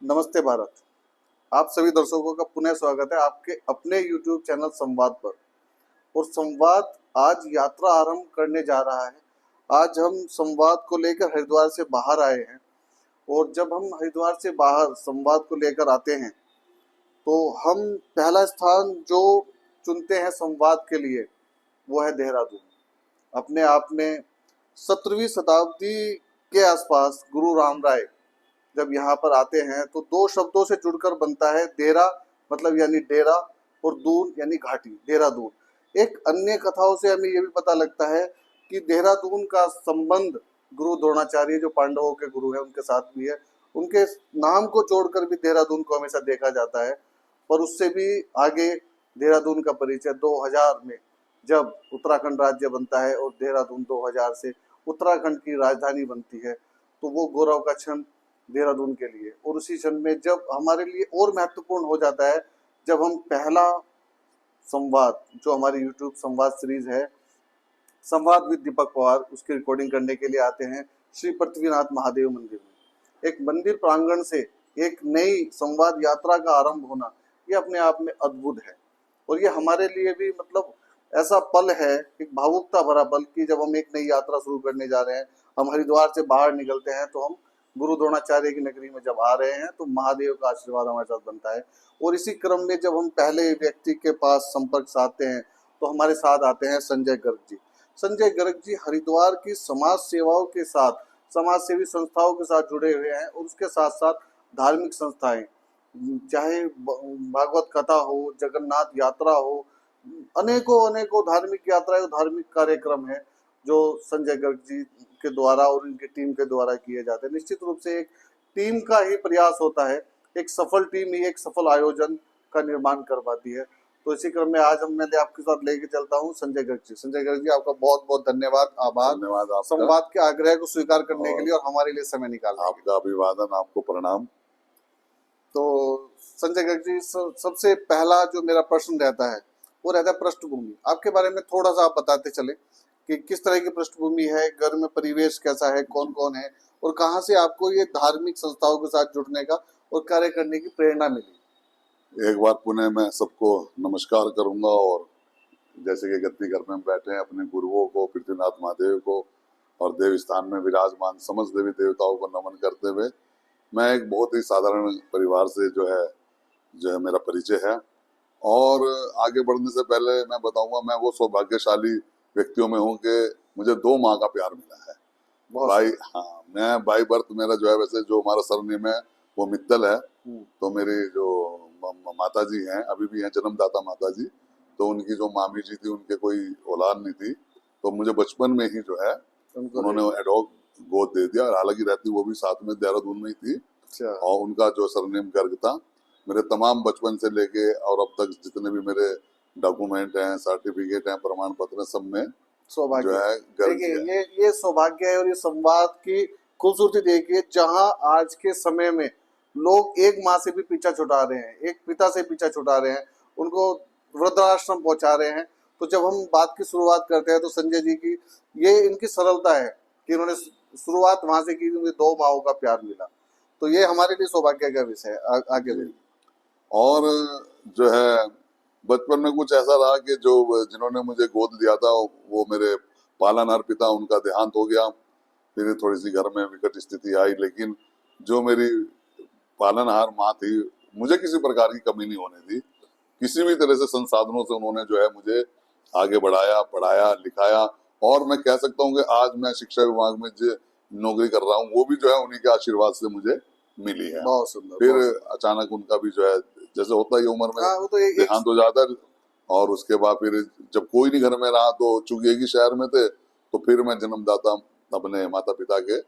नमस्ते भारत। आप सभी दर्शकों का पुनः स्वागत है आपके अपने YouTube चैनल संवाद पर। और संवाद आज यात्रा आरंभ करने जा रहा है। आज हम संवाद को लेकर हरिद्वार से बाहर आए हैं। और जब हम हरिद्वार से बाहर संवाद को लेकर आते हैं तो हम पहला स्थान जो चुनते हैं संवाद के लिए वो है देहरादून। अपने आप में 17वीं शताब्दी के आसपास गुरु राम राय जब यहाँ पर आते हैं तो दो शब्दों से जुड़कर बनता है देरा, मतलब यानी डेरा, और दून यानी घाटी, देहरादून। एक अन्य कथाओं से हमें ये भी पता लगता है कि देहरादून का संबंध गुरु द्रोणाचार्य जो पांडवों के गुरु हैं उनके साथ भी है। उनके नाम को जोड़कर भी देहरादून को हमेशा देखा जाता है। पर उससे भी आगे देहरादून का परिचय 2000 में जब उत्तराखंड राज्य बनता है और देहरादून 2000 से उत्तराखंड की राजधानी बनती है तो वो गौरव का क्षण देहरादून के लिए। और उसी क्षण में जब हमारे लिए और महत्वपूर्ण हो जाता है जब हम पहला संवाद जो हमारी YouTube संवाद सीरीज है संवाद विद दीपक पवार उसकी रिकॉर्डिंग करने के लिए आते हैं श्री पृथ्वीनाथ महादेव मंदिर में। एक मंदिर प्रांगण से एक नई संवाद यात्रा का आरंभ होना ये अपने आप में अद्भुत है। और ये हमारे लिए भी मतलब ऐसा पल है, एक भावुकता भरा पल कि जब हम एक नई यात्रा शुरू करने जा रहे हैं, हम हरिद्वार से बाहर निकलते हैं तो हम गुरु द्रोणाचार्य की नगरी में जब आ रहे हैं तो महादेव का आशीर्वाद हमारे साथ बनता है। और इसी क्रम में जब हम पहले व्यक्ति के पास संपर्क साधते हैं तो हमारे साथ आते हैं संजय गर्ग जी। संजय गर्ग जी हरिद्वार की समाज सेवाओं के साथ, समाज सेवी संस्थाओं के साथ जुड़े हुए हैं और उसके साथ साथ धार्मिक संस्थाएं, चाहे भागवत कथा हो, जगन्नाथ यात्रा हो, अनेकों अनेकों धार्मिक यात्राएं और धार्मिक कार्यक्रम है जो संजय गर्ग जी के द्वारा और उनकी टीम के द्वारा किए जाते हैं। निश्चित रूप से एक टीम का ही प्रयास होता है, एक सफल टीम ही एक सफल आयोजन का निर्माण कर पाती है। तो इसी क्रम में आज मैं आपके साथ लेके चलता हूँ संजय गर्ग जी। संजय गर्ग जी आपका बहुत बहुत धन्यवाद, आभार। धन्यवाद आपका संवाद के आग्रह को स्वीकार करने के लिए और हमारे लिए समय निकालने के लिए। आपका अभिवादन, आपको प्रणाम। तो संजय गर्ग जी सबसे पहला जो मेरा प्रश्न रहता है वो रहता है पृष्ठभूमि। आपके बारे में थोड़ा सा आप बताते चले कि किस तरह की पृष्ठभूमि है, घर में परिवेश कैसा है, कौन कौन है और कहाँ से आपको ये धार्मिक संस्थाओं के साथ जुड़ने का और कार्य करने की प्रेरणा मिली। एक बार पुनः मैं सबको नमस्कार करूंगा और जैसे कि गद्दी घर में बैठे हैं अपने गुरुओं को, पृथ्वीनाथ महादेव को और देव स्थान में विराजमान समस्त देवी देवताओं को नमन करते हुए मैं एक बहुत ही साधारण परिवार से जो है मेरा परिचय है। और आगे बढ़ने से पहले मैं बताऊंगा मैं वो सौभाग्यशाली व्यक्तियों में हूँ कि मुझे 2 माँ का प्यार मिला है। भाई, हाँ, मैं बाई बर्थ मेरा जो है, वैसे जो हमारा सरनेम है वो मित्तल है। तो मेरी जो माता जी हैं, अभी भी हैं जन्मदाता माता जी, तो उनकी जो मामी जी थी उनके कोई औलाद नहीं थी, तो मुझे बचपन में ही जो है उन्होंने एडॉक गोद दे दिया। हालांकि रहती वो भी साथ में देहरादून में ही थी। और उनका जो सरनेम गर्ग था, मेरे तमाम बचपन से लेके और अब तक जितने भी मेरे डॉक्यूमेंट हैं, सर्टिफिकेट हैं, प्रमाण पत्र, सब में सौभाग्य जो है गर्ग है। ये सौभाग्य है। और ये संवाद की खूबसूरती देखिए, जहां आज के समय में लोग एक माँ से भी पीछा छुड़ा रहे हैं, एक पिता से पीछा छुड़ा रहे हैं, उनको वृद्धाश्रम पहुंचा रहे हैं। तो जब हम बात की शुरुआत करते हैं तो संजय जी की ये इनकी सरलता है कि इन्होंने शुरुआत वहां से की, उन्हें 2 माओं का प्यार मिला। तो ये हमारे लिए सौभाग्य का विषय है। आगे बढ़िए। और जो है बचपन में कुछ ऐसा रहा कि जो जिन्होंने मुझे गोद लिया था वो मेरे पालनहार पिता, उनका देहांत हो गया। फिर थोड़ी सी घर में विकट स्थिति आई, लेकिन जो मेरी पालनहार माँ थी, मुझे किसी प्रकार की कमी नहीं होने दी। किसी भी तरह से संसाधनों से उन्होंने जो है मुझे आगे बढ़ाया, पढ़ाया, लिखाया। और मैं कह सकता हूँ कि आज मैं शिक्षा विभाग में जो नौकरी कर रहा हूँ वो भी जो है उन्हीं के आशीर्वाद से मुझे मिली है। बहुत सुंदर। फिर अचानक उनका भी जो है, जैसे होता है उम्र में तो देहांत हो जाता है। और उसके बाद फिर जब कोई नहीं घर में रहा, तो चूंकि एक ही शहर में थे, तो फिर मैं जन्मदाता अपने माता पिता के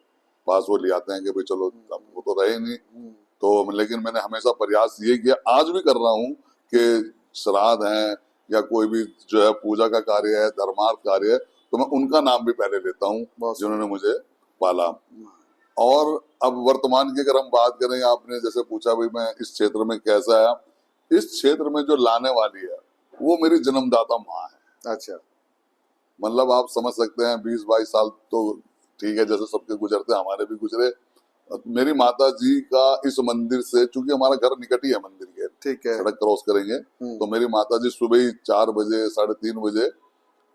पास वो ले आते हैं कि भाई चलो, अब वो तो रहे नहीं। तो लेकिन मैंने हमेशा प्रयास ये किया, आज भी कर रहा हूँ, कि श्राद्ध है या कोई भी जो है पूजा का कार्य है, धर्मार्थ कार्य है, तो मैं उनका नाम भी पहले लेता हूँ जिन्होंने मुझे पाला। और अब वर्तमान की अगर हम बात करें, आपने जैसे पूछा भाई मैं इस क्षेत्र में कैसा है, इस क्षेत्र में जो लाने वाली है वो मेरी जन्मदाता माँ है। अच्छा, मतलब आप समझ सकते हैं 20-22 साल तो ठीक है, जैसे सबके गुजरते हमारे भी गुजरे। मेरी माता जी का इस मंदिर से, चूंकि हमारा घर निकट ही है मंदिर के, ठीक है। सड़क क्रॉस करेंगे, तो मेरी माता जी सुबह ही 4 बजे 3:30 बजे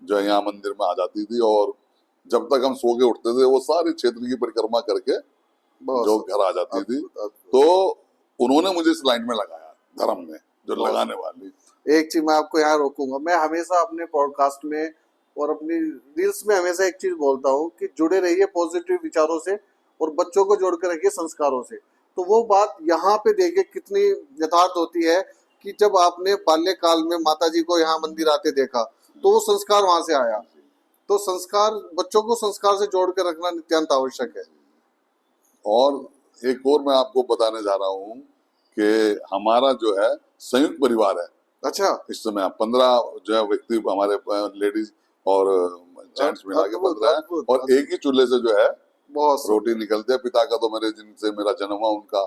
जो है यहाँ मंदिर में आ जाती थी, और जब तक हम सो के उठते थे वो सारी क्षेत्र की परिक्रमा करके बहुत जो सुंदर, घर आ जाती थी। अद्भुत अद्भुत। तो उन्होंने मुझे इस लाइन में लगाया, धर्म में जो बहुत लगाने वाली। एक चीज मैं आपको यहाँ रोकूंगा, मैं हमेशा अपने पॉडकास्ट में और अपनी रील्स में हमेशा एक चीज बोलता हूँ कि जुड़े रहिए पॉजिटिव विचारों से और बच्चों को जोड़ कर रखिए संस्कारों से। तो वो बात यहाँ पे देखिए कितनी यथार्थ होती है कि जब आपने बाल्यकाल में माता जी को यहाँ मंदिर आते देखा तो वो संस्कार वहां से आया। तो संस्कार, बच्चों को संस्कार से जोड़ कर रखना नित्यांत आवश्यक है। और एक और मैं आपको बताने जा रहा हूँ कि हमारा जो है संयुक्त परिवार है। अच्छा, इस समय 15 जो है व्यक्ति हमारे लेडीज और जेंट्स मिला के अद्भुत 15 है, अद्भुत और अद्भुत। एक ही चूल्हे से जो है बहुत सुंदर। रोटी निकलती है। पिता का तो मेरे, जिनसे मेरा जन्म हुआ, उनका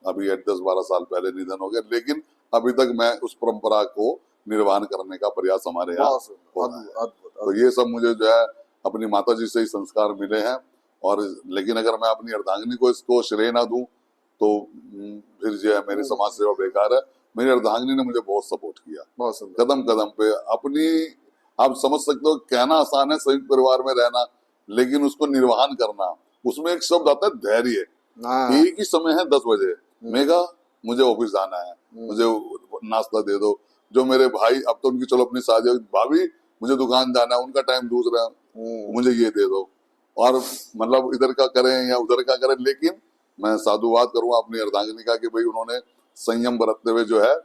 अभी 10-12 साल पहले निधन हो गया, लेकिन अभी तक मैं उस परंपरा को निर्वहन करने का प्रयास हमारे यहाँ बहुत सुंदर, हो रहा है। अद्भुत अद्भुत तो अद्भुत। ये सब मुझे जो है अपनी माता जी से ही संस्कार मिले हैं। और लेकिन अगर मैं अपनी अर्धांगिनी को इसको श्रेय ना दूं तो फिर जो है मेरी समाज सेवा बेकार है। मेरी अर्धांगिनी ने मुझे बहुत सपोर्ट किया, बहुत सुंदर। कदम कदम पे अपनी। आप समझ सकते हो, कहना आसान है संयुक्त परिवार में रहना, लेकिन उसको निर्वहन करना, उसमें एक शब्द आता है धैर्य। हाँ। एक ही समय है 10 बजे, मैं कहा मुझे ऑफिस जाना है, मुझे नाश्ता दे दो। जो मेरे भाई, अब तो उनकी चलो अपनी शादी, भाभी मुझे दुकान जाना है, उनका टाइम दूसरा है, मुझे ये दे दो। और मतलब इधर का करें या उधर का करें, लेकिन मैं साधुवाद करूंगा अपनी अर्धांगिनी का कि भाई उन्होंने संयम बरतते हुए जो है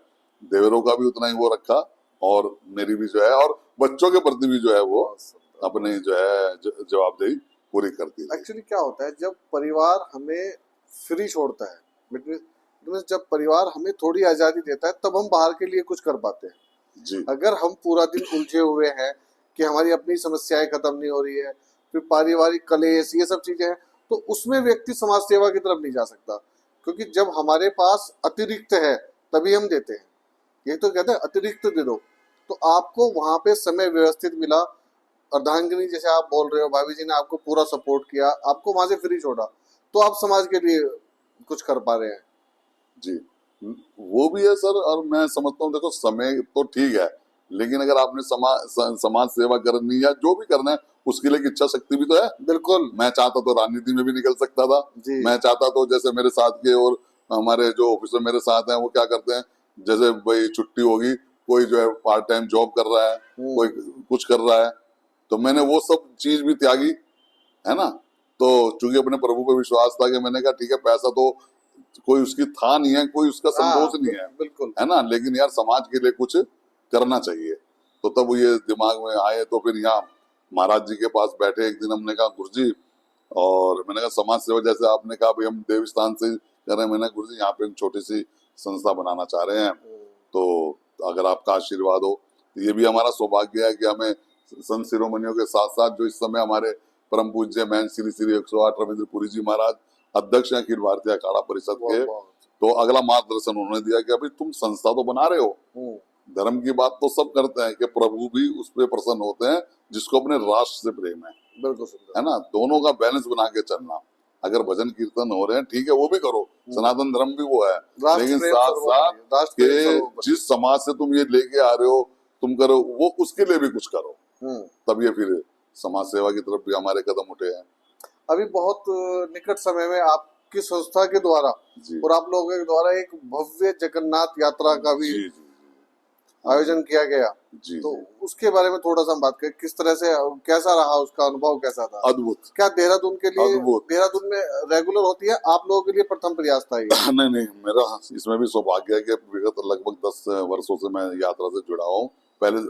देवरों का भी उतना ही वो रखा, और मेरी भी जो है, और बच्चों के प्रति भी जो है वो अपनी जो है जवाबदेही पूरी करती है। एक्चुअली क्या होता है, जब परिवार हमें फ्री छोड़ता है, जब परिवार हमें थोड़ी आजादी देता है तब हम बाहर के लिए कुछ कर पाते हैं। जी। अगर हम पूरा दिन उलझे हुए हैं कि हमारी अपनी समस्याएं खत्म नहीं हो रही है, फिर पारिवारिक कलेश, ये सब चीजें हैं, तो उसमें व्यक्ति समाज सेवा की तरफ नहीं जा सकता। क्योंकि जब हमारे पास अतिरिक्त है तभी हम देते हैं। ये तो कहते हैं अतिरिक्त दे दो। तो आपको वहां पे समय व्यवस्थित मिला, अर्धांगिनी जैसे आप बोल रहे हो, भाभी जी ने आपको पूरा सपोर्ट किया, आपको वहां से फ्री छोड़ा, तो आप समाज के लिए कुछ कर पा रहे हैं। जी, वो भी है सर। और मैं समझता हूँ, देखो समय तो ठीक है, लेकिन अगर आपने समाज सेवा करनी या जो भी करना है, उसके लिए इच्छा शक्ति भी तो है। बिल्कुल। मैं चाहता तो राजनीति में भी निकल सकता था। मैं चाहता तो जैसे मेरे साथ के और हमारे जो ऑफिसर मेरे साथ हैं, वो क्या करते हैं, जैसे भाई छुट्टी होगी, कोई जो है पार्ट टाइम जॉब कर रहा है, कोई कुछ कर रहा है, तो मैंने वो सब चीज भी त्यागी, है ना। तो चूंकि अपने प्रभु पे विश्वास था कि मैंने कहा ठीक है, पैसा तो कोई उसकी था नहीं है, कोई उसका संतोष नहीं है, बिल्कुल, है ना, लेकिन यार समाज के लिए कुछ करना चाहिए। तो तब ये दिमाग में आए, तो फिर यहाँ महाराज जी के पास बैठे एक दिन, हमने कहा गुरुजी, और मैंने कहा समाज सेवा जैसे आपने कहा भाई हम देव स्थान से कर रहे हैं, मैंने गुरुजी यहाँ पे एक छोटी सी संस्था बनाना चाह रहे हैं, तो अगर आपका आशीर्वाद हो। तो ये भी हमारा सौभाग्य है कि हमें संत शिरोमणियों के साथ साथ जो इस समय हमारे परम पूज्य महंत श्री श्री 108 रविंद्रपुरी जी महाराज अध्यक्ष हैं अखिल भारतीय अखाड़ा परिषद के, तो अगला मार्गदर्शन उन्होंने दिया कि अभी तुम संस्था तो बना रहे हो, धर्म की बात तो सब करते हैं कि प्रभु भी उस पर प्रसन्न होते हैं जिसको अपने राष्ट्र से प्रेम है। बिल्कुल, है ना, दोनों का बैलेंस बना के चलना। अगर भजन कीर्तन हो रहे हैं ठीक है, वो भी करो, सनातन धर्म भी वो है, लेकिन साथ साथ के जिस समाज से तुम ये लेके आ रहे हो तुम करो, वो उसके लिए भी कुछ करो, तब ये फिर समाज सेवा की तरफ भी हमारे कदम उठे हैं। अभी बहुत निकट समय में आपकी संस्था के द्वारा और आप लोगों के द्वारा एक भव्य जगन्नाथ यात्रा का भी आयोजन किया गया, तो उसके बारे में थोड़ा सा हम बात करें, किस तरह से, कैसा रहा, उसका अनुभव कैसा था? अद्भुत। क्या देहरादून के लिए, देहरादून में रेगुलर होती है, आप लोगों के लिए प्रथम प्रयास था ये? नहीं, मेरा इसमें भी सौभाग्य है कि विगत लगभग 10 वर्षों से मैं यात्रा से जुड़ा हूँ। पहले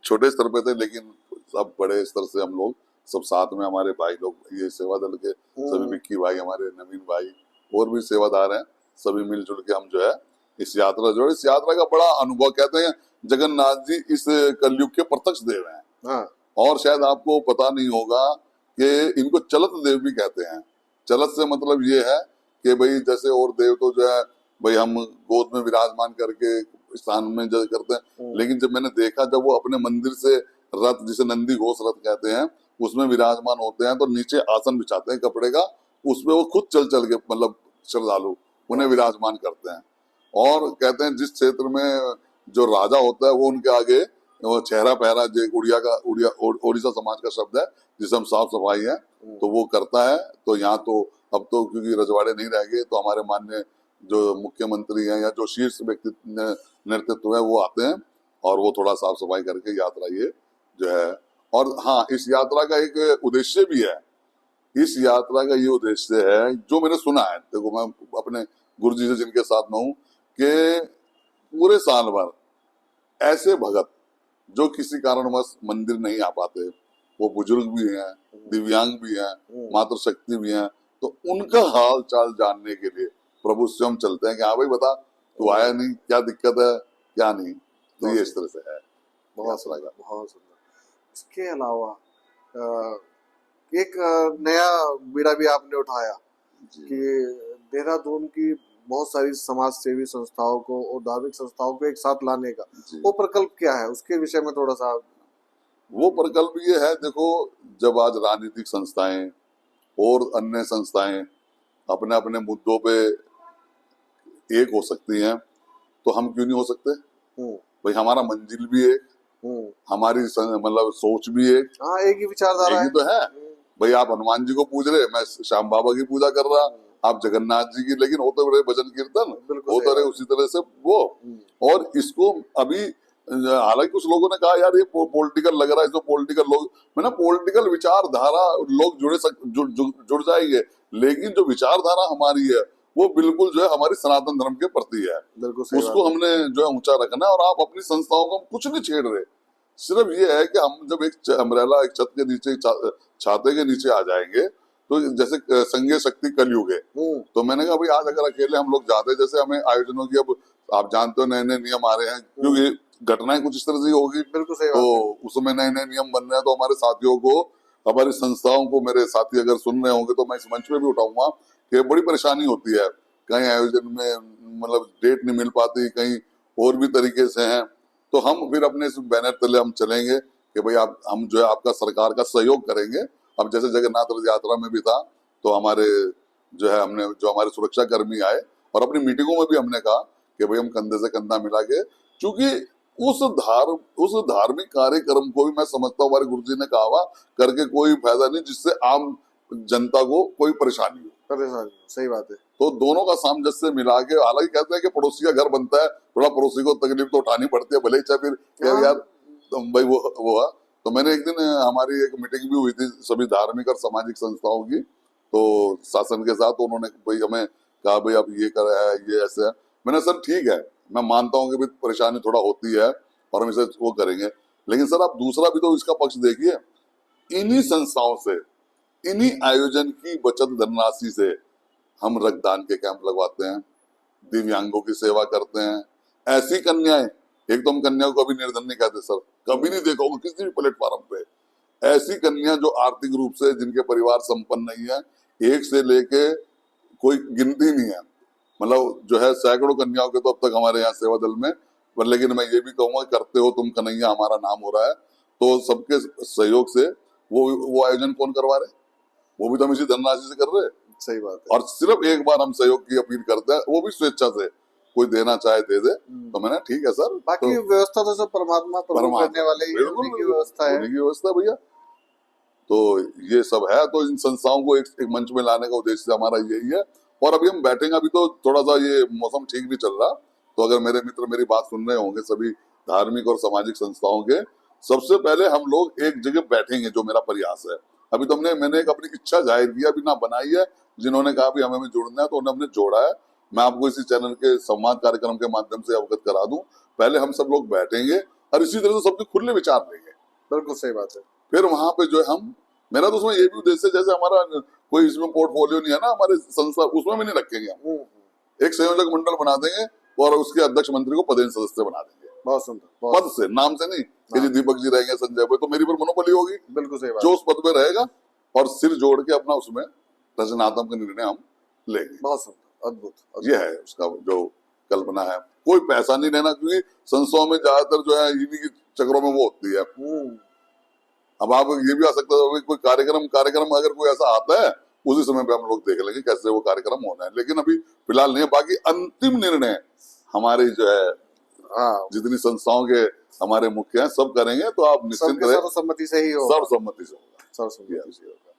छोटे स्तर पे थे, लेकिन अब बड़े स्तर से हम लोग सब साथ में, हमारे भाई लोग, ये सेवा दल के सभी विक्की भाई, हमारे नवीन भाई और भी सेवादार हैं, सभी मिलजुल के हम जो है इस यात्रा जो है, इस यात्रा का बड़ा अनुभव। कहते हैं जगन्नाथ जी इस कलयुग के प्रत्यक्ष देव हैं। और शायद आपको पता नहीं होगा कि इनको चलत देव भी कहते हैं। चलत से मतलब ये है कि भाई जैसे और देव तो जो है भाई हम गोद में विराजमान करके स्थान में जज करते हैं, लेकिन जब मैंने देखा, जब वो अपने मंदिर से रथ, जिसे नंदी घोष रथ कहते हैं, उसमें विराजमान होते हैं, तो नीचे आसन बिछाते हैं कपड़े का, उसमें वो खुद चल चल के मतलब श्रद्धालु उन्हें विराजमान करते हैं। और कहते हैं जिस क्षेत्र में जो राजा होता है वो उनके आगे वो चेहरा पहरा, जो उड़िया का ओडिशा समाज का शब्द है जिसे हम साफ सफाई है, तो वो करता है। तो यहाँ तो अब तो क्योंकि रजवाड़े नहीं रह गए, तो हमारे माननीय जो मुख्यमंत्री हैं या जो शीर्ष व्यक्ति नेतृत्व है वो आते हैं और वो थोड़ा साफ सफाई करके यात्रा ये जो है। और हाँ, इस यात्रा का एक उद्देश्य भी है। इस यात्रा का ये उद्देश्य है जो मैंने सुना है, देखो मैं अपने गुरुजी से जिनके साथ में हूँ, कि पूरे साल भर ऐसे भगत जो किसी कारणवश मंदिर नहीं आ पाते, वो बुजुर्ग भी हैं, दिव्यांग भी हैं, मातृशक्ति भी हैं, तो उनका हाल चाल जानने के लिए प्रभु स्वयं चलते हैं कि हाँ भाई बता, तू आया नहीं, क्या दिक्कत है क्या नहीं। तो ये इस तरह से है। बहुत सुंदर, बहुत सुंदर। इसके अलावा एक नया बीड़ा भी आपने उठाया कि देहरादून की बहुत सारी समाज सेवी संस्थाओं को और धार्मिक संस्थाओं को एक साथ लाने का, वो प्रकल्प क्या है, उसके विषय में थोड़ा सा। वो प्रकल्प ये है, देखो जब आज राजनीतिक संस्थाएं और अन्य संस्थाएं अपने अपने मुद्दों पे एक हो सकती हैं, तो हम क्यों नहीं हो सकते भाई। हमारा मंजिल भी एक, हमारी मतलब सोच भी एक, हाँ, एक ही विचारधारा है तो है भाई। आप हनुमान जी को पूज रहे, मैं श्याम बाबा की पूजा कर रहा, आप जगन्नाथ जी की, लेकिन होते रहे भजन कीर्तन, होते रहे उसी तरह से वो। और इसको अभी हालांकि कुछ लोगों ने कहा यार ये पॉलिटिकल लग रहा है, इसमें पॉलिटिकल लोग, मैंने पॉलिटिकल विचारधारा लोग जुड़ जाएंगे, लेकिन जो विचारधारा हमारी है वो बिल्कुल जो है हमारी सनातन धर्म के प्रति है, उसको हमने जो है ऊंचा रखना है। और आप अपनी संस्थाओं को कुछ नहीं छेड़ रहे, सिर्फ ये है कि हम जब एक अम्ब्रेला, एक छत के नीचे, छाते के नीचे आ जाएंगे, तो जैसे संघीय शक्ति कलयुग है, तो मैंने कहा भाई आज अगर अकेले हम लोग जाते, जैसे हमें आयोजनों की अब आप जानते हो नए नए नियम आ रहे हैं, क्योंकि घटनाएं कुछ इस तरह से होगी, तो उसमें नए नए नियम बन रहे हैं। तो हमारे साथियों को, हमारी संस्थाओं को, मेरे साथी अगर सुन रहे होंगे तो मैं इस मंच पे भी उठाऊंगा कि बड़ी परेशानी होती है, कहीं आयोजन में मतलब डेट नहीं मिल पाती, कहीं और भी तरीके से हैं, तो हम फिर अपने इस बैनर तले हम चलेंगे कि भाई आप, हम जो है आपका सरकार का सहयोग करेंगे। अब जैसे जगन्नाथ रथ यात्रा में भी था, तो हमारे जो है हमने जो हमारे सुरक्षा कर्मी आए और अपनी मीटिंगों में भी हमने कहा कि भाई हम कंधे से कंधा मिला के, क्योंकि उस धार्मिक कार्यक्रम को भी मैं समझता हूँ हमारे गुरुजी ने कहा करके कोई फायदा नहीं जिससे आम जनता को कोई परेशानी हो। सही बात है। तो दोनों का सामंजस्य मिला के, हालांकि कहते हैं कि पड़ोसी का घर बनता है, थोड़ा पड़ोसी को तकलीफ तो उठानी पड़ती है, भले ही चाहे फिर यार तो भाई वो है। तो मैंने एक दिन हमारी एक मीटिंग भी हुई थी सभी धार्मिक और सामाजिक संस्थाओं की, तो शासन के साथ, तो उन्होंने भाई हमें कहा भाई आप ये कर रहे हैं, ये ऐसे है। मैंने सर ठीक है, मैं मानता हूँ कि भाई परेशानी थोड़ा होती है और हम इसे वो करेंगे, लेकिन सर आप दूसरा भी तो इसका पक्ष देखिए, इन्हीं संस्थाओं से, इन्हीं आयोजन की बचत धनराशि से हम रक्तदान के कैंप लगवाते हैं, दिव्यांगों की सेवा करते हैं। ऐसी कन्याएं, एक तो हम कन्या को कभी निर्धन नहीं कहते सर, कभी नहीं देखा होगा किसी भी प्लेटफॉर्म पे, ऐसी कन्या जो आर्थिक रूप से जिनके परिवार संपन्न नहीं है, एक से लेके कोई गिनती नहीं है, मतलब जो है सैकड़ों कन्याओं के तो अब तक हमारे यहाँ सेवा दल में, पर लेकिन मैं ये भी कहूंगा करते हो तुम कन्हैया, हमारा नाम हो रहा है। तो सबके सहयोग से वो आयोजन कौन करवा रहे, वो भी तो हम इसी धनराशि से कर रहे हैं। सही बात है। और सिर्फ एक बार हम सहयोग की अपील करते हैं, वो भी स्वेच्छा से, कोई देना चाहे दे दे। तो मैंने ठीक है सर, बाकी तो व्यवस्था तो सब परमात्मा करने वाले ही, उन्हीं की व्यवस्था है, उन्हीं की व्यवस्था भैया। तो ये सब है, तो इन संस्थाओं को एक मंच में लाने का उद्देश्य हमारा यही है। और अभी हम बैठेंगे, अभी तो थोड़ा सा ये मौसम ठीक भी चल रहा, तो अगर मेरे मित्र मेरी बात सुन रहे होंगे सभी धार्मिक और सामाजिक संस्थाओं के, सबसे पहले हम लोग एक जगह बैठेंगे, जो मेरा प्रयास है। अभी तो मैंने एक अपनी इच्छा जाहिर की, अभी ना बनाई है, जिन्होंने कहा भी हमें जुड़ना है तो उन्हें हमने जोड़ा है। मैं आपको इसी चैनल के संवाद कार्यक्रम के माध्यम से अवगत करा दूं, पहले हम सब लोग बैठेंगे और इसी तरह से सबके खुले विचार लेंगे। बिल्कुल सही बात है। फिर वहां पे जो है हम, मेरा तो उसमें ये भी उद्देश्य है, जैसे हमारा कोई इसमें पोर्टफोलियो नहीं है ना हमारे संस्था, उसमें भी नहीं रखेंगे हम, एक संयोजक मंडल बना देंगे और उसके अध्यक्ष मंत्री को पदेन सदस्य बना देंगे। बहुत सुंदर, पद से, नाम से नहीं कि जी दीपक जी रहेंगे, संजय भाई, तो मेरी पर मनोबली होगी। बिल्कुल सही बात। जो उस पद पे रहेगा और सिर जोड़ के अपना उसमें रचनात्मक निर्णय हम लेंगे। बहुत सुंदर, अद्भुत। ये है उसका जो कल्पना है। कोई पैसा नहीं लेना, क्योंकि संस्थाओं में ज्यादातर जो है इन्हीं की चक्रों में वो होती है। अब आप ये भी आ सकता है कोई कार्यक्रम अगर कोई ऐसा आता है उसी समय पे हम लोग देख लेंगे कैसे वो कार्यक्रम होना है, लेकिन अभी फिलहाल नहीं है। बाकी अंतिम निर्णय हमारी जो है हाँ, जितनी संस्थाओं के हमारे मुख्य हैं सब करेंगे, तो आप निश्चिंत सबके रहे, सर्वसम्मति से ही होगा। सर्वसम्मति से होगा। सर्वसम्मति से होगा।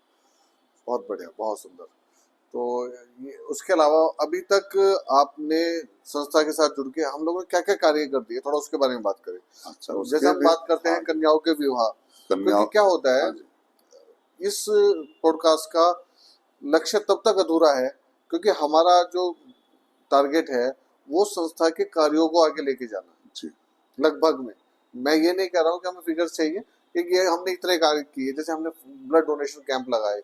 बहुत बढ़िया, बहुत सुंदर। तो ये उसके अलावा अभी तक आपने संस्था के साथ जुड़ के हम लोगों ने क्या क्या कार्य कर दिए, थोड़ा उसके बारे में बात करें। अच्छा, जैसे हम बात करते हैं कन्याओं के विवाह, क्योंकि क्या होता है, इस पॉडकास्ट का लक्ष्य तब तक अधूरा है क्योंकि हमारा जो टारगेट है वो संस्था के कार्यों को आगे लेके जाना जी। लगभग में। मैं ये नहीं कह रहा हूँ कि हमें फिगर्स चाहिए, क्योंकि ये हमने इतने कार्य किए, जैसे हमने ब्लड डोनेशन कैंप लगाए,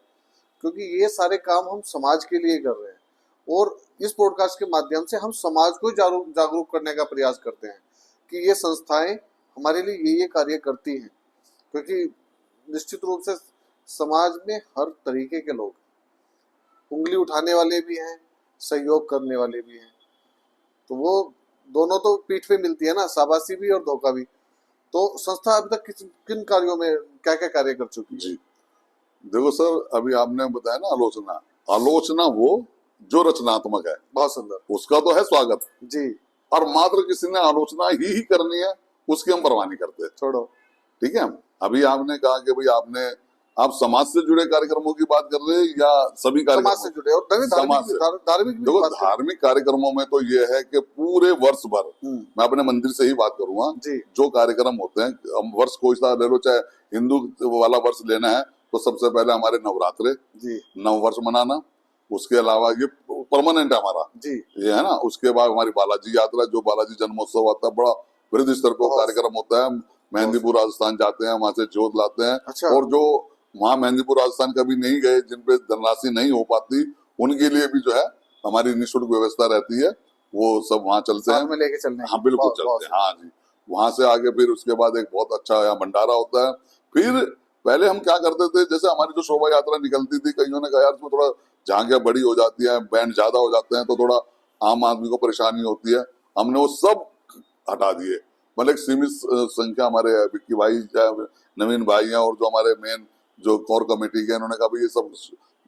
क्योंकि ये सारे काम हम समाज के लिए कर रहे हैं और इस पॉडकास्ट के माध्यम से हम समाज को जागरूक करने का प्रयास करते हैं कि ये संस्थाएं हमारे लिए ये कार्य करती हैं, क्योंकि निश्चित रूप से समाज में हर तरीके के लोग, उंगली उठाने वाले भी हैं, सहयोग करने वाले भी हैं, तो वो दोनों तो पीठ पे मिलती है ना, शाबाशी भी और धोखा भी। तो संस्था अभी तक किन कार्यों में क्या क्या कार्य कर चुकी है? जी देखो सर, अभी आपने बताया ना आलोचना, आलोचना वो जो रचनात्मक है, बहुत सुंदर, उसका तो है स्वागत जी। और मात्र किसी ने आलोचना ही करनी है उसकी हम परवाह नहीं करते, छोड़ो। ठीक है। अभी आपने कहा कि भाई आप समाज से जुड़े कार्यक्रमों की बात कर रहे हैं या सभी कार्यक्रम समाज से जुड़े और धार्मिक भी देखो बात करें। धार्मिक कार्यक्रमों में तो ये है कि पूरे वर्ष भर, मैं अपने मंदिर से ही बात करूंगा, जो कार्यक्रम होते हैं, हम वर्ष कोई सा ले लो, चाहे हिंदू वाला वर्ष लेना है तो सबसे पहले हमारे नवरात्रे, नव वर्ष मनाना, उसके अलावा ये परमानेंट है हमारा जी, ये है ना। उसके बाद हमारी बालाजी यात्रा, जो बालाजी जन्मोत्सव आता है, बड़ा वृहद स्तर पर कार्यक्रम होता है। मेहंदीपुर राजस्थान जाते हैं, वहां से जोत लाते हैं। अच्छा। और जो वहाँ मेहंदीपुर राजस्थान कभी नहीं गए, जिन पे धनराशि नहीं हो पाती, उनके लिए भी जो है हमारी निःशुल्क व्यवस्था रहती है, वो सब वहाँ चलते हैं, में लेके चलने। हाँ बिल्कुल चलते हैं, हाँ जी। वहां से आगे फिर उसके बाद एक बहुत अच्छा यहाँ भंडारा होता है। फिर पहले हम क्या करते थे, जैसे हमारी जो शोभा यात्रा निकलती थी, कईयों ने कहा यार इसमें थोड़ा झांकियां बड़ी हो जाती है, बैंड ज्यादा हो जाते हैं, तो थोड़ा आम आदमी को परेशानी होती है। हमने वो सब हटा दिए, मतलब एक सीमित संख्या, हमारे विक्की भाई, नवीन भाई हैं, और जो हमारे मेन जो कोर कमेटी के, इन्होंने कहा भाई ये सब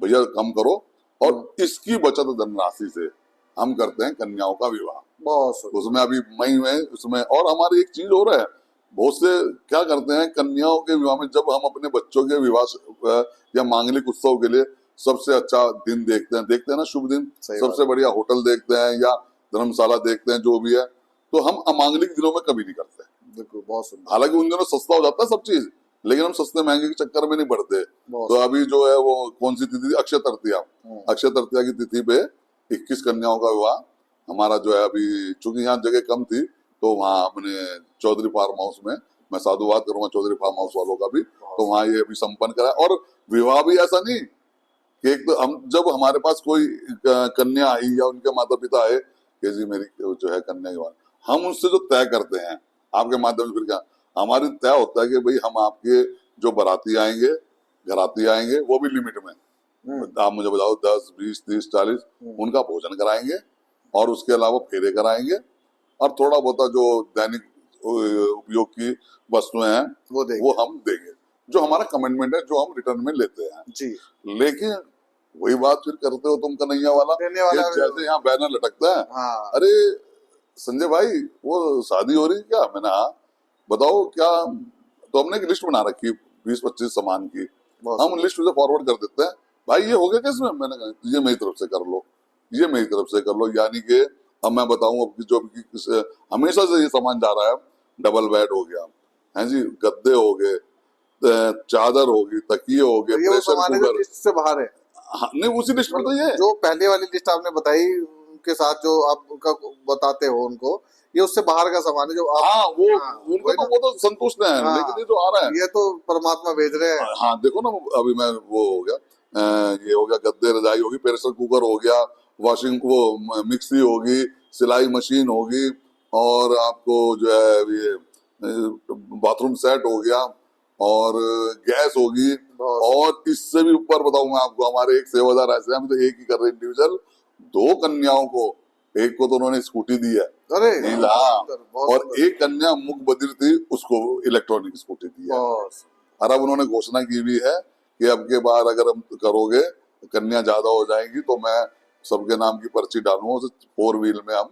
भैया कम करो, और इसकी बचत धनराशि से हम करते हैं कन्याओं का विवाह। बहुत उसमें अभी मई में उसमें, और हमारी एक चीज और है, बहुत से क्या करते हैं कन्याओं के विवाह में, जब हम अपने बच्चों के विवाह या मांगलिक उत्सव के लिए सबसे अच्छा दिन देखते हैं ना, शुभ दिन, सबसे बढ़िया होटल देखते हैं या धर्मशाला देखते हैं, जो भी है, तो हम अमांगलिक दिनों में कभी नहीं करते। बिल्कुल, बहुत सुंदर। हालांकि उन दिनों सस्ता हो जाता है सब चीज, लेकिन हम सस्ते महंगे के चक्कर में नहीं पड़ते। तो अभी जो है वो कौन सी तिथि, अक्षय तृतीया, अक्षय तृतीया की तिथि पे 21 कन्याओं का विवाह हमारा जो है, अभी चूंकि यहाँ जगह कम थी तो वहाँ अपने चौधरी फार्म हाउस में, मैं साधुवाद करूंगा चौधरी फार्म हाउस वालों का भी, तो वहाँ ये अभी संपन्न करा। और विवाह भी ऐसा नहीं कि एक तो हम, जब हमारे पास कोई कन्या आई या उनके माता पिता आए कि जी मेरी जो है कन्या के बाद, हम उनसे जो तय करते हैं आपके माध्यम से, फिर क्या हमारी तय होता है कि भाई हम आपके जो बाराती आएंगे, घराती आएंगे, वो भी लिमिट में, आप मुझे बताओ 10, 20, 30, 40, उनका भोजन कराएंगे, और उसके अलावा फेरे कराएंगे, और थोड़ा बहुत जो दैनिक उपयोग की वस्तुएं हैं वो हम देंगे, जो हमारा कमिटमेंट है, जो हम रिटर्न में लेते हैं जी। लेकिन वही बात फिर करते हो तुम कन्हैया वाला, जैसे यहाँ बैनर लटकता है, हाँ। अरे संजय भाई वो शादी हो रही है क्या? मैंने हाँ, बताओ क्या? तो हमने एक लिस्ट बना रखी 20-25 सामान की, हम लिस्ट से फॉरवर्ड कर देते हैं, भाई ये हो गया किसमें? मैंने कहा ये मेरी तरफ से कर लो, ये मेरी तरफ से कर लो, यानी कि अब मैं बताऊं, अब जो हमेशा से ये सामान जा रहा है, डबल बेड हो गया है जी, गद्दे हो गए, चादर होगी, तकिए हो गए, प्रेशर कुकर, लिस्ट से बाहर है। हाँ, नहीं उसी लिस्ट में तो ये जो पहले वाली लिस्ट आपने बताई के साथ जो आपका बताते हो उनको, ये उससे बाहर का सामान है जो आप, हाँ वो उनको तो वो तो संतुष्ट है, हाँ, लेकिन ये जो आ रहा है ये तो परमात्मा भेज रहे हैं। हाँ देखो ना, अभी मैं वो हो गया, ये हो गया गद्दे, रजाई होगी, प्रेशर कुकर हो गया, वॉशिंग वो मिक्सी होगी, सिलाई मशीन होगी, और आपको जो है ये बाथरूम सेट हो गया, और गैस होगी, और इससे भी ऊपर बताऊं मैं आपको, हमारे एक सेवादार ऐसे हैं, हम तो एक ही कर रहे इंडिविजुअल, 2 कन्याओं को, एक को तो उन्होंने स्कूटी दी है, अरे और एक कन्या मुख बधिर थी, उसको इलेक्ट्रॉनिक स्कूटी दी है। और अब उन्होंने घोषणा की हुई है कि अब के बार अगर हम करोगे कन्या ज्यादा हो जाएंगी तो मैं सबके नाम की पर्ची डालूंगा, उसे 4 व्हील में हम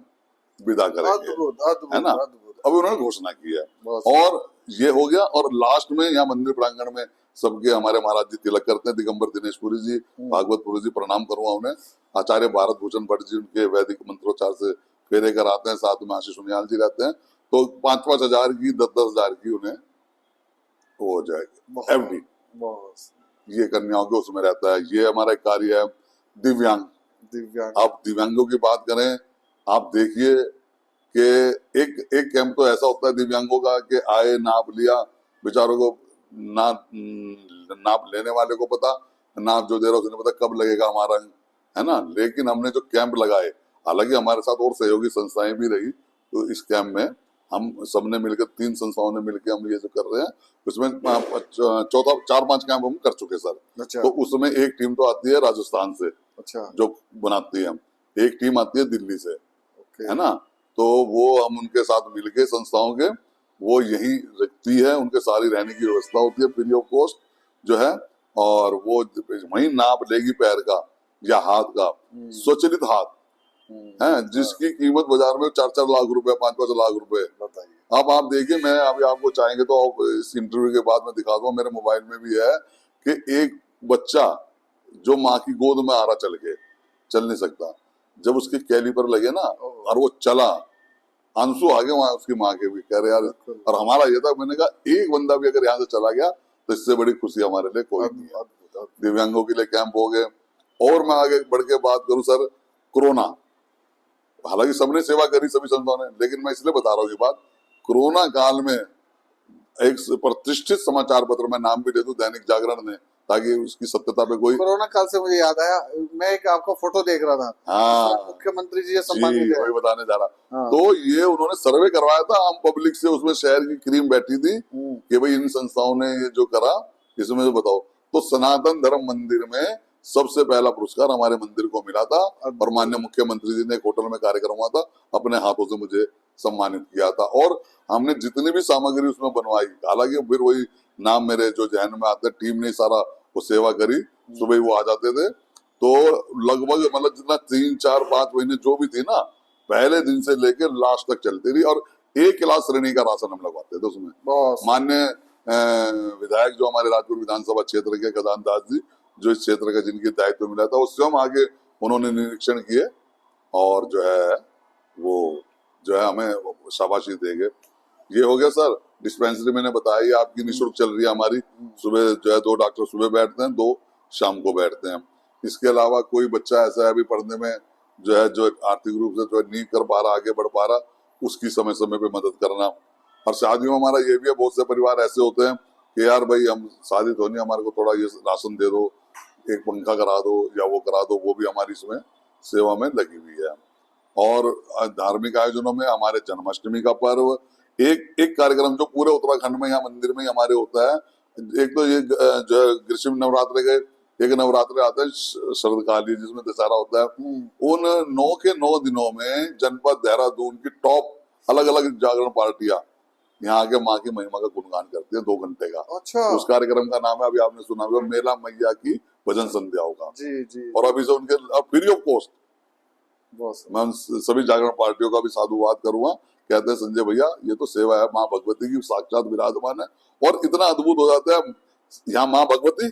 विदा करेंगे, अद्भुत है अद्भुत ना। अद्भुत। अभी उन्होंने घोषणा की है। बहुत और ये हो गया, और लास्ट में यहाँ मंदिर प्रांगण में सबके हमारे महाराज जी तिलक करते हैं, दिगंबर दिनेशपुरी जी, भागवतपुरी जी, प्रणाम करूंगा उन्हें। आचार्य भारत भूषण भट्ट जी उनके वैदिक मंत्रोच्चार से फेरे कराते हैं, साथ में आशीष सुनियाल जी रहते हैं। तो 5-5 हजार की, 10-10 हजार की उन्हें वो हो जाएगी एफडी। बहुत ये कन्याओं के उसमें रहता है। ये हमारा एक कार्य है दिव्यांग। दिव्यांग। आप दिव्यांगों की बात करें, आप देखिए कि एक एक कैंप तो ऐसा होता है दिव्यांगों का कि आए, नाप लिया, बेचारों को ना नाप लेने वाले को पता, नाप जो दे रहा उसने पता कब लगेगा हमारा, है ना। लेकिन हमने जो कैंप लगाए, हालांकि हमारे साथ और सहयोगी संस्थाएं भी रही, तो इस कैंप में हम सबने मिलकर, 3 संस्थाओं ने मिलकर हम ये जो कर रहे हैं, उसमें चौथा 4-5 कैंप हम कर चुके सर। अच्छा तो उसमें एक टीम तो आती है राजस्थान से, अच्छा जो बनाती है, हम एक टीम आती है दिल्ली से, ओके है ना। तो वो हम उनके साथ मिलके संस्थाओं के, वो यही रखती है, उनके सारी रहने की व्यवस्था होती है फ्री ऑफ कॉस्ट जो है, और वो वही नाप लेगी पैर का या हाथ का, स्वचलित हाथ है, जिसकी कीमत बाजार में 4-4 लाख रुपए, 5-5 लाख रुपए। बताइए। अब आप देखिए, मैं अभी आपको चाहेंगे तो आप इस इंटरव्यू के बाद में दिखा दूंगा, मेरे मोबाइल में भी है कि एक बच्चा जो माँ की गोद में आ रहा चल के, चल नहीं सकता, जब उसके कैलिपर लगे ना और वो चला, आंसू आ गए वहां उसकी माँ के भी, कह रहे यार। और हमारा ये था, मैंने कहा एक बंदा भी अगर यहाँ से चला गया तो इससे बड़ी खुशी हमारे लिए कोई नहीं है। दिव्यांगों के लिए कैंप हो गए। और मैं आगे बढ़ के बात करूं सर, कोरोना, हालांकि सबने सेवा करी, सभी संस्थाओं ने, लेकिन मैं इसलिए बता रहा हूँ ये बात, कोरोना काल में एक प्रतिष्ठित समाचार पत्र, मैं नाम भी दे दूं, दैनिक जागरण ने, ताकि उसकी सत्यता पे कोई, कोरोना काल से मुझे याद आया, मैं एक आपका फोटो देख रहा था, हाँ मुख्यमंत्री जी जी सम्मानित है। वही बताने जा रहा। हाँ। तो ये उन्होंने सर्वे करवाया था आम पब्लिक से, उसमें शहर की क्रीम बैठी थी कि भाई इन संस्थाओं ने ये जो करा, इसमें जो बताओ, तो सनातन धर्म मंदिर में सबसे पहला पुरस्कार हमारे मंदिर को मिला था, और माननीय मुख्यमंत्री जी ने एक होटल में कार्यक्रम हुआ था, अपने हाथों से मुझे सम्मानित किया था। और हमने जितनी भी सामग्री उसमें बनवाई, हालांकि फिर वही नाम मेरे जो जहन में आते, टीम ने सारा वो सेवा करी, सुबह वो आ जाते थे, तो लगभग मतलब जितना 3-4-5 महीने जो भी थी ना, पहले दिन से लेकर लास्ट तक चलती रही। और एक क्लास श्रेणी का राशन हम लगवाते थे उसमें। मान्य विधायक जो हमारे राजपुर विधानसभा क्षेत्र के गजान दास जी, जो इस क्षेत्र का जिनकी दायित्व मिला था, उससे हम आगे उन्होंने निरीक्षण किए, और जो है वो जो है हमें शाबाशी देंगे। ये हो गया सर। डिस्पेंसरी मैंने बताया, ये आपकी निःशुल्क चल रही है हमारी, सुबह जो है 2 डॉक्टर सुबह बैठते हैं, 2 शाम को बैठते हैं। इसके अलावा कोई बच्चा ऐसा है अभी पढ़ने में जो है, जो आर्थिक रूप से जो है नहीं कर पा रहा, आगे बढ़ पा रहा, उसकी समय समय पे मदद करना। और शादियों में हमारा ये भी है, बहुत से परिवार ऐसे होते हैं कि यार भाई हम शादी तो नहीं, हमारे को थोड़ा ये राशन दे दो, एक पंखा करा दो या वो करा दो, वो भी हमारी इसमें सेवा में लगी हुई है। और धार्मिक आयोजनों में हमारे जन्माष्टमी का पर्व, एक एक कार्यक्रम जो पूरे उत्तराखंड में यहाँ मंदिर में ही हमारे होता है। एक तो ये जो है ग्रीष्म नवरात्र के, एक नवरात्र आते हैं शरदकाली, जिसमें दशहरा होता है। उन 9 के 9 दिनों में जनपद देहरादून की टॉप अलग अलग जागरण पार्टियां यहाँ आके माँ की महिमा का गुणगान करती है 2 घंटे का। अच्छा। उस कार्यक्रम का नाम है, अभी आपने सुना होगा, मेला मैया की भजन संध्याओं का। जी जी। और अभी से उनके फ्री ऑफ कॉस्ट मैं सभी जागरण पार्टियों का भी साधुवाद करूंगा। कहते हैं संजय भैया ये तो सेवा है, माँ भगवती की साक्षात विराजमान है। और इतना अद्भुत हो जाता है, यहाँ माँ भगवती,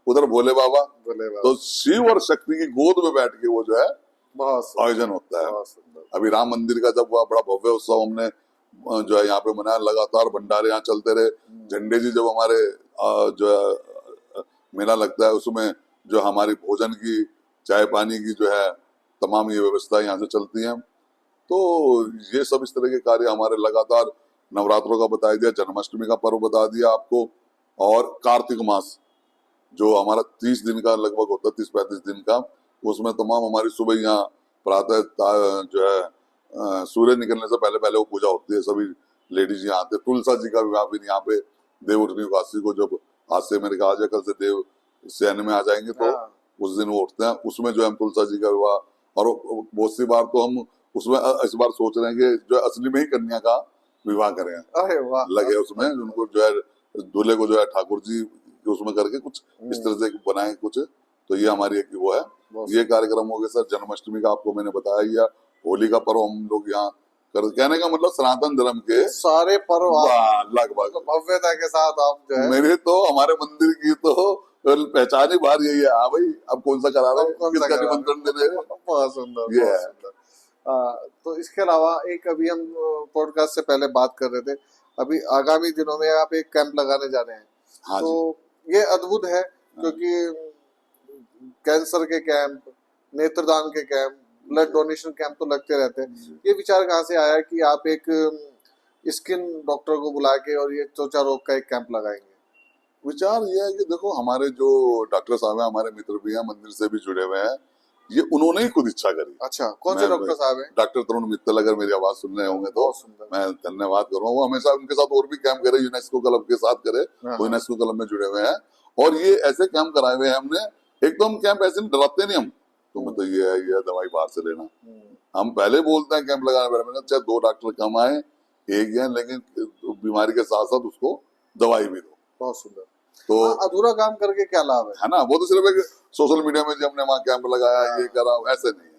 उधर भोले बाबा, तो शिव और शक्ति की गोद में बैठ के वो जो है आयोजन होता है। अभी राम मंदिर का जब हुआ बड़ा भव्य उत्सव हमने जो है यहाँ पे मनाया, लगातार भंडारे यहाँ चलते रहे। झंडे जी जब हमारे जो है मेला लगता है, उसमें जो हमारी भोजन की, चाय पानी की जो है तमाम ये व्यवस्था यहाँ से चलती हैं। तो ये सब इस तरह के कार्य हमारे लगातार, नवरात्रों का बता दिया, जन्माष्टमी का पर्व बता दिया आपको, और कार्तिक मास जो हमारा 30 दिन का लगभग होता है, 30-35 दिन का, उसमें तमाम हमारी सुबह यहाँ प्रातः जो है सूर्य निकलने से पहले पहले वो पूजा होती है। सभी लेडीज यहाँ आते हैं। तुलसा जी का विवाह भी यहाँ पे देव उठनी काशी को, जब आज से मेरे कहा जाए कल से देव सैन्य में आ जाएंगे, तो उस दिन वो उठते हैं। उसमें जो है हम तुलसा जी का विवाह, और बहुत सी बार तो हम उसमें इस बार सोच रहे हैं कि जो है असली में ही कन्या का विवाह करें। अरे वाह। लगे उसमें उनको जो है दूल्हे को जो है ठाकुर जी उसमें करके कुछ इस तरह से बनाए कुछ, तो ये हमारी एक वो है। ये कार्यक्रम हो गए सर। जन्माष्टमी का आपको मैंने बताया ही है। होली का पर्व हम लोग यहाँ कर, कहने का मतलब सनातन धर्म के सारे पर्व लगभग भव्यता के साथ आप जो है, मेरे तो हमारे मंदिर की तो पहचान ही बाहर यही है। हाँ भाई, अब कौन सा करा रहे हैं, किसका निमंत्रण दे रहे हैं। बहुत सुंदर, ये बहुत है। सुंदर। तो इसके अलावा एक अभी हम पॉडकास्ट से पहले बात कर रहे थे, अभी आगामी दिनों में आप एक कैंप लगाने जा रहे हैं। हाँ तो ये अद्भुत है, क्योंकि कैंसर के कैंप, नेत्रदान के कैंप, ब्लड डोनेशन कैंप तो लगते रहते हैं। ये विचार कहाँ से आया कि आप एक स्किन डॉक्टर को बुला के और ये त्वचा रोग का एक कैंप लगाएंगे? विचार ये है कि देखो, हमारे जो डॉक्टर साहब हैं, हमारे मित्र भी हैं, मंदिर से भी जुड़े हुए हैं, ये उन्होंने ही खुद इच्छा करी। अच्छा, कौन से डॉक्टर साहब हैं? डॉक्टर तरुण मित्तल, अगर मेरी आवाज सुन रहे होंगे तो मैं धन्यवाद करूंगा। वो हमेशा उनके साथ और भी कैंप करे, यूनेस्को क्लब के साथ करे, वो यूनेस्को क्लब में जुड़े हुए हैं। और ये ऐसे कैंप कराए हुए हैं हमने। एक तो हम कैंप ऐसे डराते नहीं हम, तो मतलब ये दवाई बाहर से लेना, हम पहले बोलते हैं कैंप लगाने वाले, चाहे 2 डॉक्टर कम आए, एक है, लेकिन बीमारी के साथ साथ उसको दवाई भी दो। बहुत सुंदर। तो अधूरा काम करके क्या लाभ है ना? वो तो सिर्फ एक सोशल मीडिया में जो हमने वहाँ कैंप लगाया, ये करा, ऐसे नहीं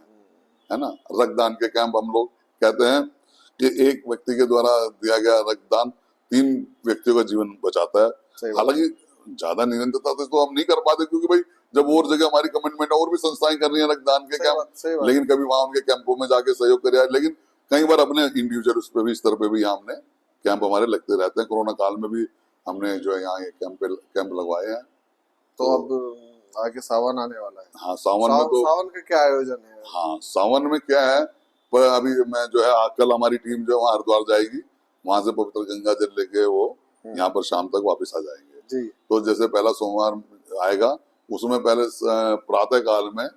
है ना? रक्तदान के कैंप हम लोग कहते हैं कि एक व्यक्ति के द्वारा दिया गया रक्तदान 3 व्यक्तियों का जीवन बचाता है। हालांकि ज्यादा निरंतरता तो हम नहीं कर पाते, क्योंकि भाई जब और जगह हमारी कमिटमेंट है, और भी संस्थाएं कर रही है रक्तदान के कैंप, लेकिन कभी वहां उनके कैंपों में जाके सहयोग करे। लेकिन कई बार अपने इंडिविजुअल उस पर भी, स्तर पे भी यहाँ हमने कैंप हमारे लगते रहते हैं। कोरोना काल में भी हमने जो है यहाँ ये कैंप लगवाए हैं। तो अब आगे सावन आने वाला है। हाँ, सावन में तो सावन का क्या आयोजन है? हाँ, सावन में क्या है, पर अभी मैं जो है कल हमारी टीम जो है वहाँ हरिद्वार जाएगी, वहां से पवित्र गंगा जल लेके वो यहाँ पर शाम तक वापस आ जाएंगे जी। तो जैसे पहला सोमवार आएगा, उसमें पहले प्रातः काल में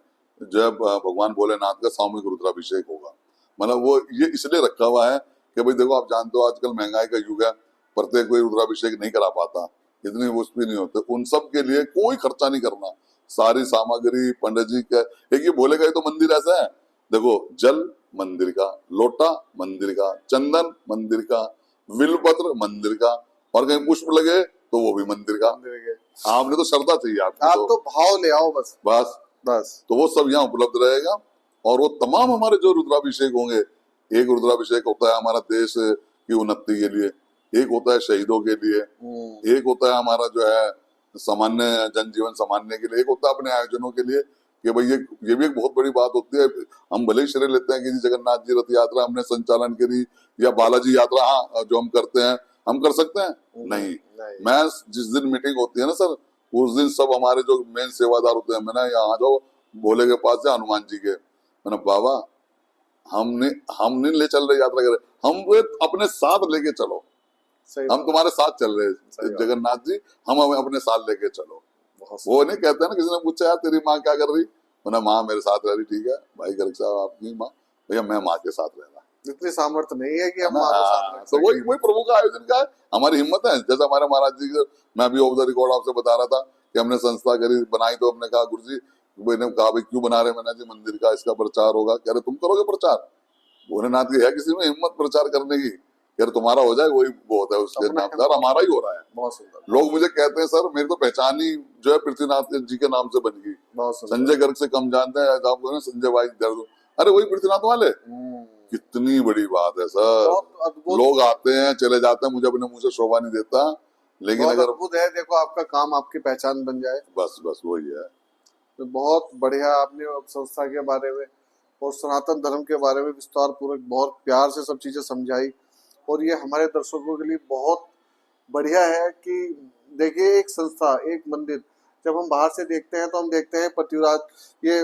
जो है भगवान भोलेनाथ का सामूहिक रुद्राभिषेक होगा। मतलब वो ये इसलिए रखा हुआ है कि भाई देखो, आप जानते हो आजकल महंगाई का युग है, प्रत्येक कोई रुद्राभिषेक नहीं करा पाता, इतनी वस्तु नहीं होते। उन सब के लिए कोई खर्चा नहीं करना, सारी सामग्री पंडित जी का। एक ये बोले गए तो मंदिर ऐसा है, देखो, जल मंदिर का, लोटा मंदिर का, चंदन मंदिर का, बिलपत्र मंदिर का, और कहीं पुष्प लगे तो वो भी मंदिर का। आपने तो श्रद्धा चाहिए, आप तो भाव ले आओ, बस बस बस। तो वो सब यहाँ उपलब्ध रहेगा। और वो तमाम हमारे जो रुद्राभिषेक होंगे, एक रुद्राभिषेक होता है हमारा देश की उन्नति के लिए, एक होता है शहीदों के लिए, एक होता है हमारा जो है सामान्य जनजीवन संभालने के लिए, एक होता है अपने आयोजनों के लिए। कि भाई ये भी एक बहुत बड़ी बात होती है। हम भले ही श्रेय लेते हैं कि जगन्नाथ जी रथ यात्रा हमने संचालन करी, या बालाजी यात्रा हाँ जो हम करते हैं, हम कर सकते हैं? नहीं। मैं जिस दिन मीटिंग होती है ना सर, उस दिन सब हमारे जो मेन सेवादार होते हैं, मैंने यहाँ जाओ भोले के पास है, हनुमान जी के, मैंने बाबा हम नहीं ले चल रहे यात्रा करे, हम अपने साथ लेके चलो, हम तुम्हारे साथ चल रहे जगन्नाथ जी, हम अपने साथ लेके चलो। वो नहीं कहते ना, किसी ने पूछा यार तेरी माँ क्या कर रही, मैंने माँ मेरे साथ रह रही। ठीक है भाई गर्ग साहब, आपकी माँ, भैया मैं माँ के साथ रह रहा। इतनी सामर्थ्य नहीं है कि हम माँ के साथ रह। तो वही प्रभु का आयोजन का है, हमारी हिम्मत है। जैसे हमारे महाराज जी, मैं भी ऑफ द रिकॉर्ड आपसे बता रहा था कि हमने संस्था करी बनाई, तो हमने कहा गुरु जी, मैंने कहा भाई क्यों बना रहे, मैंने जी मंदिर का इसका प्रचार होगा। कह रहे तुम करोगे प्रचार? भोलेनाथ की है किसी में हिम्मत प्रचार करने की? यार तुम्हारा हो जाए वही बहुत है, उसके नाम से हमारा ही हो रहा है। बहुत सुंदर। लोग मुझे कहते हैं सर मेरी तो पहचान ही जो है पृथ्वीनाथ जी के नाम से बन गई। संजय गर्ग से कम जानते हैं आपको, संजय भाई दर्द, अरे वही पृथ्वीनाथ वाले। कितनी बड़ी बात है सर। लोग आते हैं चले जाते हैं, मुझे अपने मुंह से शोभा नहीं देता, लेकिन अगर अद्भुत है, देखो आपका काम आपकी पहचान बन जाए, बस बस वही है। तो बहुत बढ़िया आपने संस्था के बारे में और सनातन धर्म के बारे में विस्तार पूर्वक बहुत प्यार से सब चीजें समझाई। और ये हमारे दर्शकों के लिए बहुत बढ़िया है कि देखिए, एक संस्था, एक मंदिर, जब हम बाहर से देखते हैं तो हम देखते हैं पृथ्वीराज ये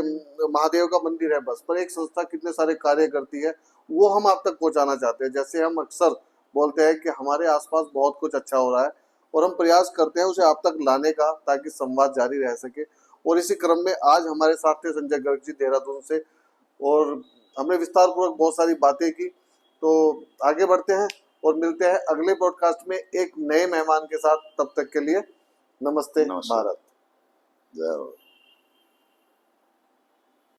महादेव का मंदिर है बस, पर एक संस्था कितने सारे कार्य करती है, वो हम आप तक पहुंचाना चाहते हैं। जैसे हम अक्सर बोलते हैं कि हमारे आसपास बहुत कुछ अच्छा हो रहा है और हम प्रयास करते हैं उसे आप तक लाने का, ताकि संवाद जारी रह सके। और इसी क्रम में आज हमारे साथ थे संजय गर्ग जी देहरादून से, और हमने विस्तार पूर्वक बहुत सारी बातें की। तो आगे बढ़ते हैं और मिलते हैं अगले पॉडकास्ट में एक नए मेहमान के साथ। तब तक के लिए नमस्ते भारत। जय हो।